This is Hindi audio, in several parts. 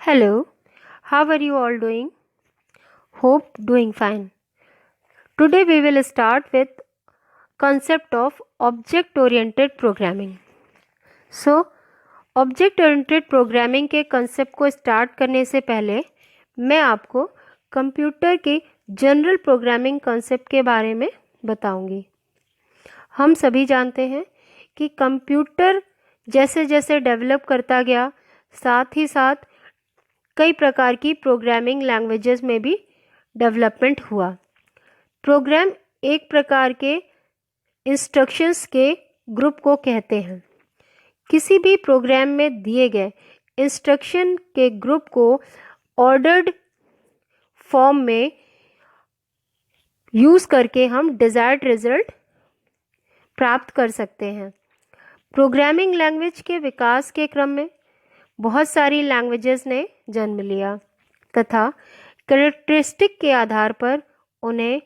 Hello, how are you all doing? Hope doing fine. Today we will start with concept of object oriented programming. So, object oriented programming के कंसेप्ट को स्टार्ट करने से पहले मैं आपको कंप्यूटर के जनरल प्रोग्रामिंग कंसेप्ट के बारे में बताऊंगी। हम सभी जानते हैं कि कंप्यूटर जैसे जैसे डेवलप करता गया, साथ ही साथ कई प्रकार की प्रोग्रामिंग लैंग्वेजेस में भी डेवलपमेंट हुआ। प्रोग्राम एक प्रकार के इंस्ट्रक्शंस के ग्रुप को कहते हैं। किसी भी प्रोग्राम में दिए गए इंस्ट्रक्शन के ग्रुप को ऑर्डर्ड फॉर्म में यूज़ करके हम डिज़ायर्ड रिजल्ट प्राप्त कर सकते हैं। प्रोग्रामिंग लैंग्वेज के विकास के क्रम में बहुत सारी लैंग्वेजेस ने जन्म लिया तथा कैरेक्टरिस्टिक के आधार पर उन्हें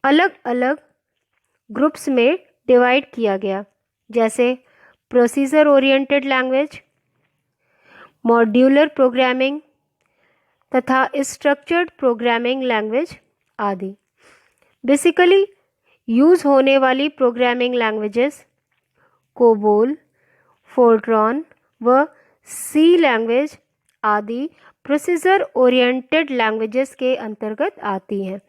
अलग अलग ग्रुप्स में डिवाइड किया गया, जैसे procedure oriented language, modular programming तथा स्ट्रक्चर्ड प्रोग्रामिंग लैंग्वेज आदि। बेसिकली यूज़ होने वाली प्रोग्रामिंग लैंग्वेजेस कोबोल, फोर्ट्रॉन व सी लैंग्वेज आदि प्रोसीजर ओरिएंटेड लैंग्वेजेस के अंतर्गत आती हैं।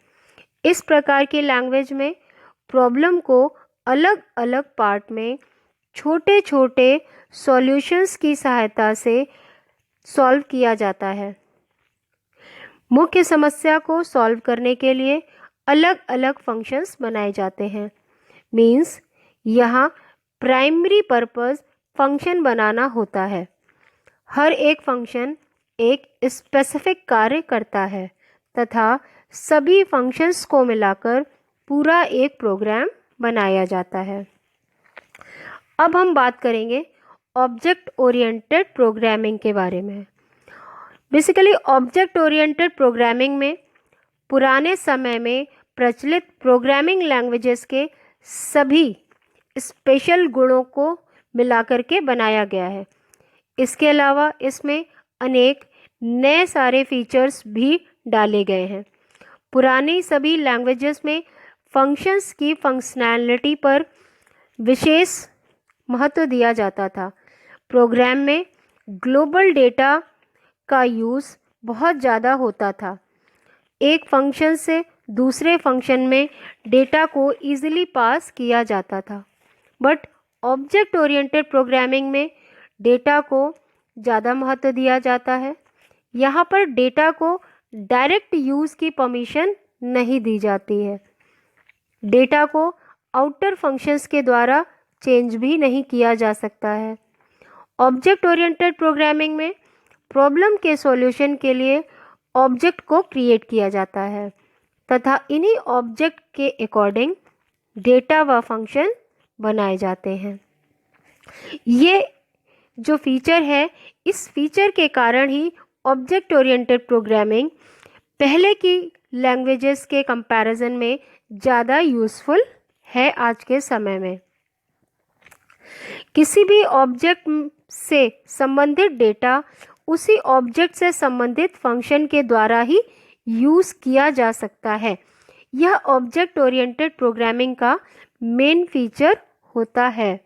इस प्रकार की लैंग्वेज में प्रॉब्लम को अलग अलग पार्ट में छोटे छोटे सॉल्यूशंस की सहायता से सॉल्व किया जाता है। मुख्य समस्या को सॉल्व करने के लिए अलग अलग फंक्शंस बनाए जाते हैं। मीन्स यहाँ प्राइमरी पर्पस फंक्शन बनाना होता है। हर एक फंक्शन एक स्पेसिफिक कार्य करता है तथा सभी फंक्शंस को मिलाकर पूरा एक प्रोग्राम बनाया जाता है। अब हम बात करेंगे ऑब्जेक्ट ओरिएंटेड प्रोग्रामिंग के बारे में। बेसिकली ऑब्जेक्ट ओरिएंटेड प्रोग्रामिंग में पुराने समय में प्रचलित प्रोग्रामिंग लैंग्वेजेस के सभी स्पेशल गुणों को मिलाकर के बनाया गया है। इसके अलावा इसमें अनेक नए सारे फीचर्स भी डाले गए हैं। पुरानी सभी लैंग्वेजेस में फंक्शंस की फंक्शनैलिटी पर विशेष महत्व दिया जाता था। प्रोग्राम में ग्लोबल डेटा का यूज़ बहुत ज़्यादा होता था। एक फंक्शन से दूसरे फंक्शन में डेटा को ईजिली पास किया जाता था। बट ऑब्जेक्ट ओरिएंटेड प्रोग्रामिंग में डेटा को ज़्यादा महत्व दिया जाता है। यहाँ पर डेटा को डायरेक्ट यूज़ की परमिशन नहीं दी जाती है। डेटा को आउटर फंक्शंस के द्वारा चेंज भी नहीं किया जा सकता है। ऑब्जेक्ट ओरिएंटेड प्रोग्रामिंग में प्रॉब्लम के सॉल्यूशन के लिए ऑब्जेक्ट को क्रिएट किया जाता है तथा इन्हीं ऑब्जेक्ट के अकॉर्डिंग डेटा व फंक्शन बनाए जाते हैं। ये जो फीचर है, इस फीचर के कारण ही ऑब्जेक्ट ओरिएंटेड प्रोग्रामिंग पहले की लैंग्वेजेस के कंपैरिजन में ज़्यादा यूज़फुल है आज के समय में। किसी भी ऑब्जेक्ट से संबंधित डेटा उसी ऑब्जेक्ट से संबंधित फंक्शन के द्वारा ही यूज़ किया जा सकता है। यह ऑब्जेक्ट ओरिएंटेड प्रोग्रामिंग का मेन फीचर होता है।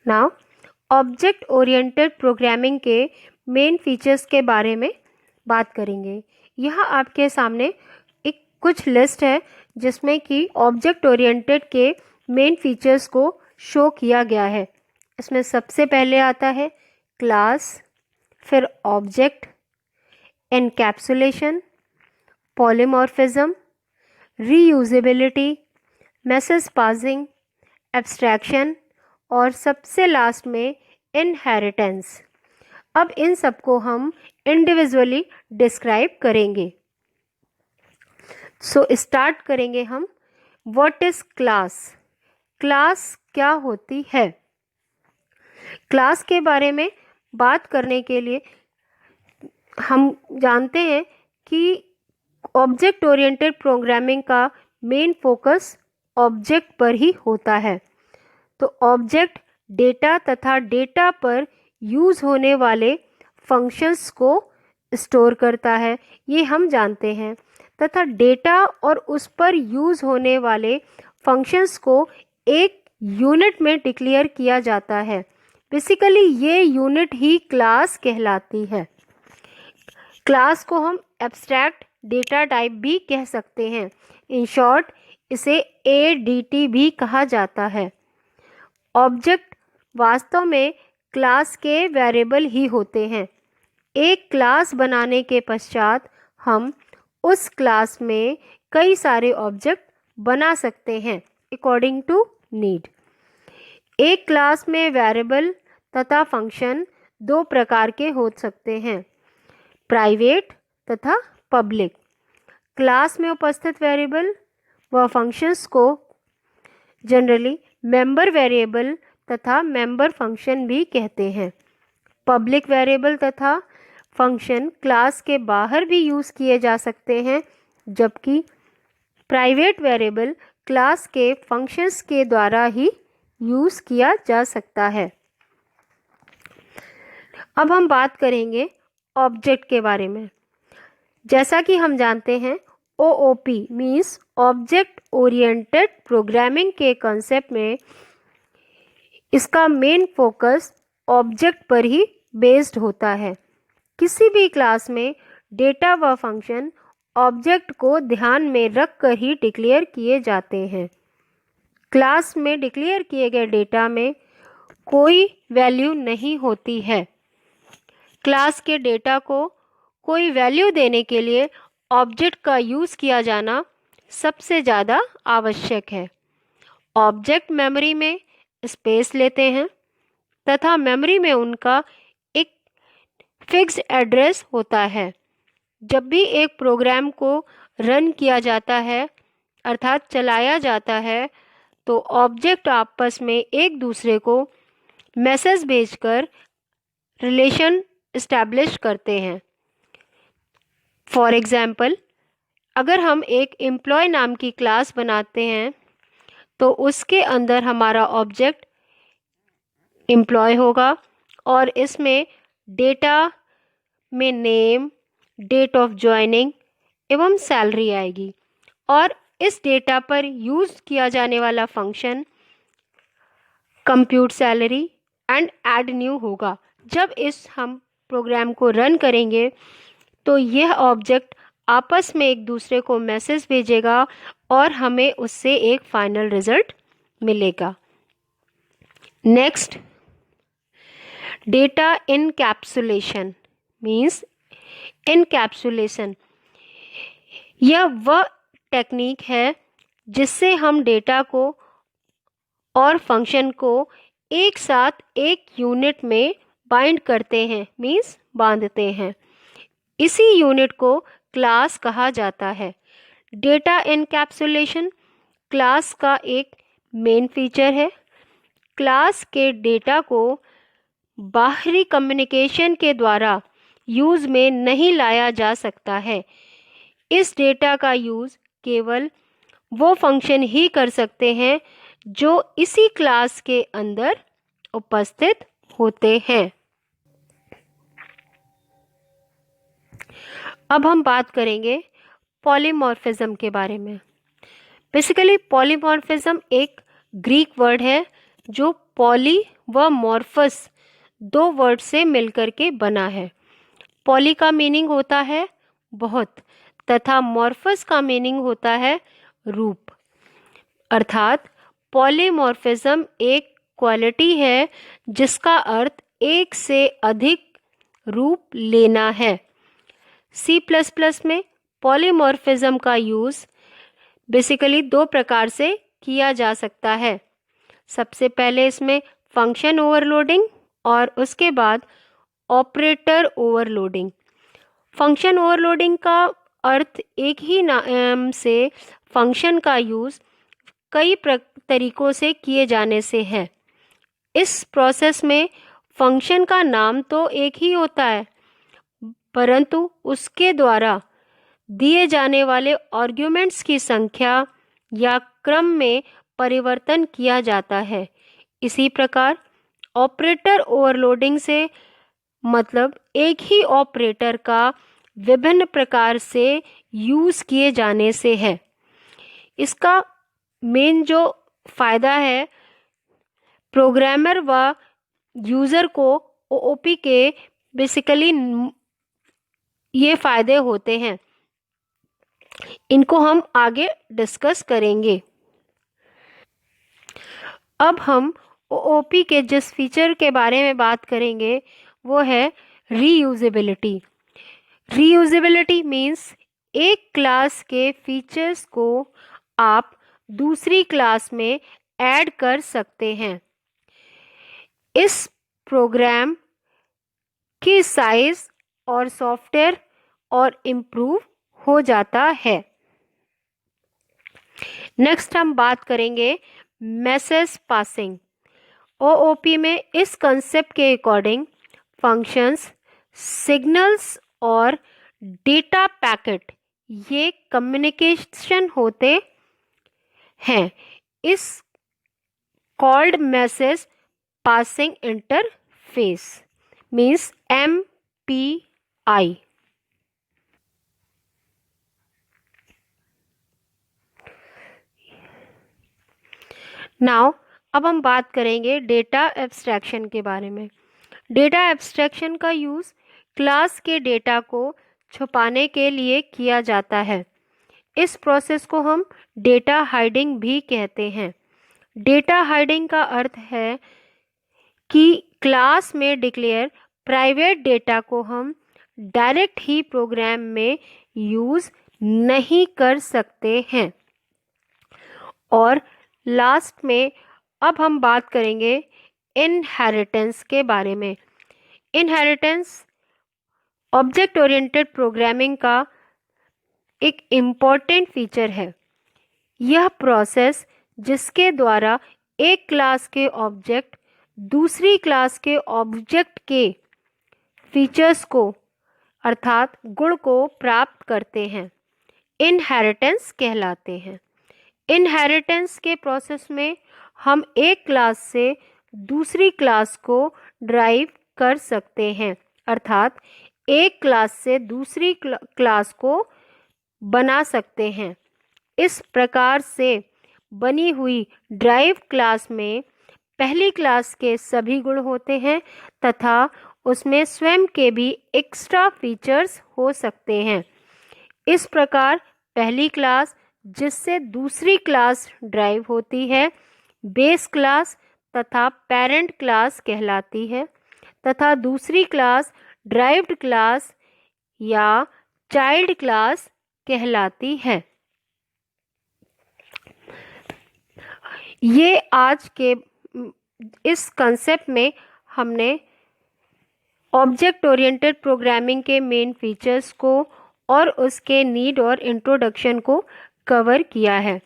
नाउ ऑब्जेक्ट ओरिएंटेड प्रोग्रामिंग के मेन फीचर्स के बारे में बात करेंगे। यहाँ आपके सामने एक कुछ लिस्ट है जिसमें कि ऑब्जेक्ट ओरिएंटेड के मेन फीचर्स को शो किया गया है। इसमें सबसे पहले आता है क्लास, फिर object, encapsulation, polymorphism, reusability, message passing, abstraction और सबसे लास्ट में इनहेरिटेंस। अब इन सबको हम इंडिविजुअली डिस्क्राइब करेंगे। सो स्टार्ट करेंगे हम। What is class? क्लास क्या होती है? क्लास के बारे में बात करने के लिए हम जानते हैं कि ऑब्जेक्ट ओरिएंटेड प्रोग्रामिंग का मेन फोकस ऑब्जेक्ट पर ही होता है। तो ऑब्जेक्ट डेटा तथा डेटा पर यूज़ होने वाले फंक्शंस को स्टोर करता है, ये हम जानते हैं, तथा डेटा और उस पर यूज़ होने वाले फंक्शंस को एक यूनिट में डिक्लेयर किया जाता है। बेसिकली ये यूनिट ही क्लास कहलाती है। क्लास को हम एब्स्ट्रैक्ट डेटा टाइप भी कह सकते हैं। इन शॉर्ट इसे ADT भी कहा जाता है। ऑब्जेक्ट वास्तव में क्लास के वेरिएबल ही होते हैं। एक क्लास बनाने के पश्चात हम उस क्लास में कई सारे ऑब्जेक्ट बना सकते हैं अकॉर्डिंग टू नीड। एक क्लास में वेरिएबल तथा फंक्शन दो प्रकार के हो सकते हैं, प्राइवेट तथा पब्लिक। क्लास में उपस्थित वेरिएबल व फंक्शंस को जनरली मेंबर वेरिएबल तथा मेंबर फंक्शन भी कहते हैं। पब्लिक वेरिएबल तथा फंक्शन क्लास के बाहर भी यूज़ किए जा सकते हैं, जबकि प्राइवेट वेरिएबल क्लास के फंक्शंस के द्वारा ही यूज़ किया जा सकता है। अब हम बात करेंगे ऑब्जेक्ट के बारे में। जैसा कि हम जानते हैं, OOP means object oriented programming के कॉन्सेप्ट में इसका मेन फोकस ऑब्जेक्ट पर ही बेस्ड होता है। किसी भी क्लास में डेटा व फंक्शन ऑब्जेक्ट को ध्यान में रख कर ही डिक्लेयर किए जाते हैं। क्लास में डिक्लेयर किए गए डेटा में कोई वैल्यू नहीं होती है। क्लास के डेटा को कोई वैल्यू देने के लिए ऑब्जेक्ट का यूज़ किया जाना सबसे ज़्यादा आवश्यक है। ऑब्जेक्ट मेमोरी में स्पेस लेते हैं तथा मेमोरी में उनका एक फिक्स्ड एड्रेस होता है। जब भी एक प्रोग्राम को रन किया जाता है अर्थात चलाया जाता है, तो ऑब्जेक्ट आपस में एक दूसरे को मैसेज भेजकर रिलेशन इस्टेब्लिश करते हैं। फॉर एग्ज़ाम्पल, अगर हम एक एम्प्लॉय नाम की क्लास बनाते हैं तो उसके अंदर हमारा ऑब्जेक्ट एम्प्लॉय होगा और इसमें डेटा में नेम, डेट ऑफ ज्वाइनिंग एवं सैलरी आएगी और इस डेटा पर यूज़ किया जाने वाला function compute salary and add new होगा। जब इस हम प्रोग्राम को रन करेंगे तो यह ऑब्जेक्ट आपस में एक दूसरे को मैसेज भेजेगा और हमें उससे एक फाइनल रिजल्ट मिलेगा। Next, data encapsulation means encapsulation. यह वह टेक्निक है जिससे हम डेटा को और फंक्शन को एक साथ एक यूनिट में बाइंड करते हैं मीन्स बांधते हैं। इसी यूनिट को क्लास कहा जाता है। डेटा एनकैप्सुलेशन क्लास का एक मेन फीचर है। क्लास के डेटा को बाहरी कम्युनिकेशन के द्वारा यूज़ में नहीं लाया जा सकता है। इस डेटा का यूज़ केवल वो फंक्शन ही कर सकते हैं जो इसी क्लास के अंदर उपस्थित होते हैं। अब हम बात करेंगे पॉलीमॉर्फिज्म के बारे में। बेसिकली पॉलीमॉर्फिज्म एक ग्रीक वर्ड है जो पॉली व मॉर्फस दो वर्ड से मिलकर के बना है। पॉली का मीनिंग होता है बहुत तथा मॉर्फस का मीनिंग होता है रूप। अर्थात पॉलीमॉर्फिज्म एक क्वालिटी है जिसका अर्थ एक से अधिक रूप लेना है। C++ में पॉलीमॉर्फिज्म का यूज़ बेसिकली दो प्रकार से किया जा सकता है। सबसे पहले इसमें फंक्शन ओवरलोडिंग और उसके बाद ऑपरेटर ओवरलोडिंग। फंक्शन ओवरलोडिंग का अर्थ एक ही नाम से फंक्शन का यूज़ कई तरीकों से किए जाने से है। इस प्रोसेस में फंक्शन का नाम तो एक ही होता है, परंतु उसके द्वारा दिए जाने वाले आर्ग्यूमेंट्स की संख्या या क्रम में परिवर्तन किया जाता है। इसी प्रकार ऑपरेटर ओवरलोडिंग से मतलब एक ही ऑपरेटर का विभिन्न प्रकार से यूज़ किए जाने से है। इसका मेन जो फ़ायदा है, प्रोग्रामर व यूज़र को ओओपी के बेसिकली ये फ़ायदे होते हैं। इनको हम आगे डिस्कस करेंगे। अब हम ओओपी के जिस फीचर के बारे में बात करेंगे वो है रीयूजेबिलिटी। रीयूजेबिलिटी मीन्स एक क्लास के फीचर्स को आप दूसरी क्लास में ऐड कर सकते हैं। इस प्रोग्राम की साइज और सॉफ्टवेयर और इम्प्रूव हो जाता है। नेक्स्ट हम बात करेंगे मैसेज पासिंग। ओओपी में इस कंसेप्ट के अकॉर्डिंग फंक्शंस, सिग्नल्स और डेटा पैकेट ये कम्युनिकेशन होते हैं। इस called message passing interface means MPI। Now अब हम बात करेंगे डेटा एब्स्ट्रैक्शन के बारे में। डेटा एब्स्ट्रैक्शन का यूज़ क्लास के डेटा को छुपाने के लिए किया जाता है। इस प्रोसेस को हम डेटा हाइडिंग भी कहते हैं। डेटा हाइडिंग का अर्थ है कि क्लास में डिक्लेयर प्राइवेट डेटा को हम डायरेक्ट ही प्रोग्राम में यूज़ नहीं कर सकते हैं। और लास्ट में अब हम बात करेंगे इनहेरिटेंस के बारे में। इनहेरिटेंस ऑब्जेक्ट ओरिएंटेड प्रोग्रामिंग का एक इम्पॉर्टेंट फीचर है। यह प्रोसेस जिसके द्वारा एक क्लास के ऑब्जेक्ट दूसरी क्लास के ऑब्जेक्ट के फीचर्स को अर्थात गुण को प्राप्त करते हैं, इनहेरिटेंस कहलाते हैं। इनहेरिटेंस के प्रोसेस में हम एक क्लास से दूसरी क्लास को ड्राइव कर सकते हैं, अर्थात एक क्लास से दूसरी क्लास को बना सकते हैं। इस प्रकार से बनी हुई ड्राइव क्लास में पहली क्लास के सभी गुण होते हैं तथा उसमें स्वयं के भी एक्स्ट्रा फीचर्स हो सकते हैं। इस प्रकार पहली क्लास जिससे दूसरी क्लास ड्राइव होती है बेस क्लास तथा पेरेंट क्लास कहलाती है तथा दूसरी क्लास ड्राइव्ड क्लास या चाइल्ड क्लास कहलाती है। ये आज के इस कंसेप्ट में हमने ऑब्जेक्ट ओरिएंटेड प्रोग्रामिंग के मेन फीचर्स को और उसके नीड और इंट्रोडक्शन को कवर किया है।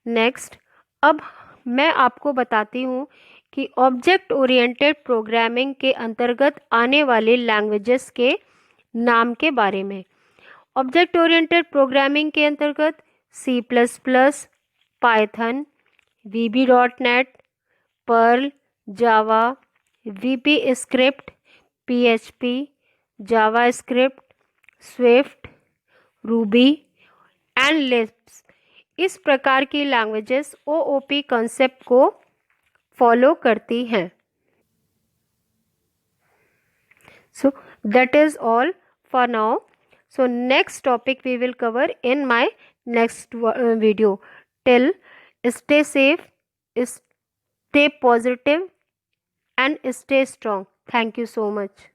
नेक्स्ट अब मैं आपको बताती हूँ कि ऑब्जेक्ट ओरिएंटेड प्रोग्रामिंग के अंतर्गत आने वाले लैंग्वेजेस के नाम के बारे में। ऑब्जेक्ट ओरिएंटेड प्रोग्रामिंग के अंतर्गत C++, Python, VB.NET, Perl, Java, VB script, PHP, JavaScript, Swift, Ruby and Lisp इस प्रकार की लैंग्वेजेस ओओपी कंसेप्ट को फॉलो करती हैं। So that is all for now. So next topic we will cover in my next video. Till stay safe, stay positive and stay strong. Thank you so much.